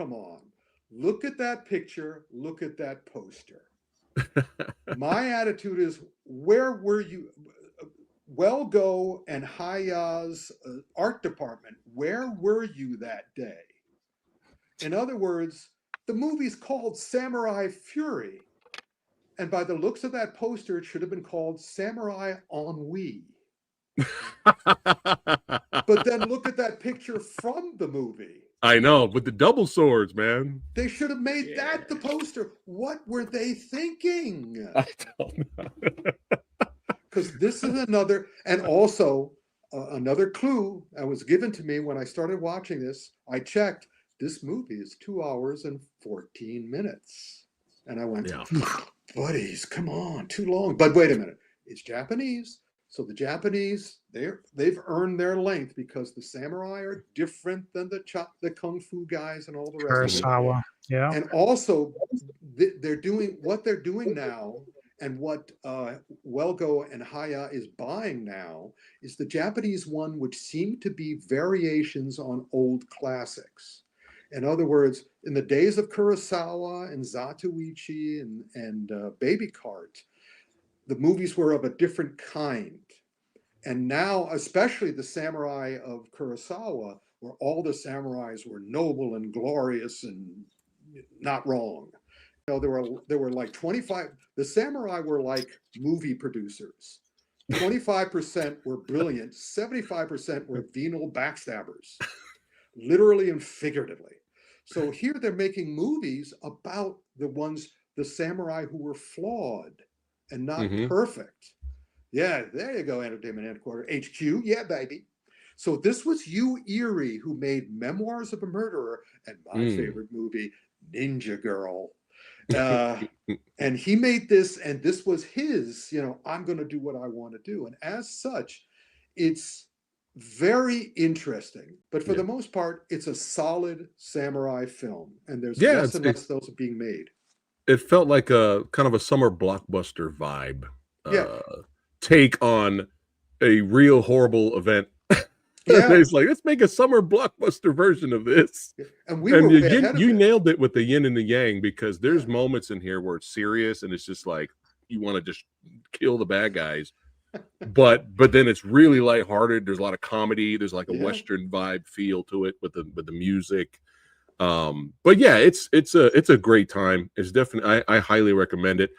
come on. Look at that picture. Look at that poster. My attitude is, where were you? Welgo and Haya's art department, where were you that day? In other words, the movie's called Samurai Fury. And by the looks of that poster, it should have been called Samurai Ennui. But then look at that picture from the movie. I know, with the double swords, man. They should have made that the poster. What were they thinking? I don't know. Because this is another, and also another clue that was given to me when I started watching this. I checked, this movie is 2 hours and 14 minutes. And I went, buddies, come on, too long. But wait a minute, it's Japanese. So the Japanese, they've earned their length because the samurai are different than the kung fu guys and all the rest Kurosawa, of it. yeah. And also, they're doing what they're doing now, and what Welgo and Haya is buying now is the Japanese one, which seem to be variations on old classics. In other words, in the days of Kurosawa and Zatoichi and Baby Cart, the movies were of a different kind. And now, especially the samurai of Kurosawa, where all the samurais were noble and glorious and not wrong. You know, there were like 25, the samurai were like movie producers. 25% were brilliant, 75% were venal backstabbers, literally and figuratively. So here they're making movies about the samurai who were flawed and not perfect. Yeah, there you go, Entertainment Headquarters, HQ. Yeah, baby. So this was Yu Erie, who made Memoirs of a Murderer and my favorite movie, Ninja Girl. And he made this, and this was his, I'm going to do what I want to do. And as such, it's very interesting. But for the most part, it's a solid samurai film. And there's less and less those being made. It felt like a kind of a summer blockbuster vibe. Take on a real horrible event. It's like, let's make a summer blockbuster version of this. And you nailed it with the yin and the yang, because there's moments in here where it's serious and it's just like you want to just kill the bad guys. But then it's really lighthearted. There's a lot of comedy. There's like a Western vibe feel to it with the music. But yeah, it's a great time. It's definitely, I highly recommend it.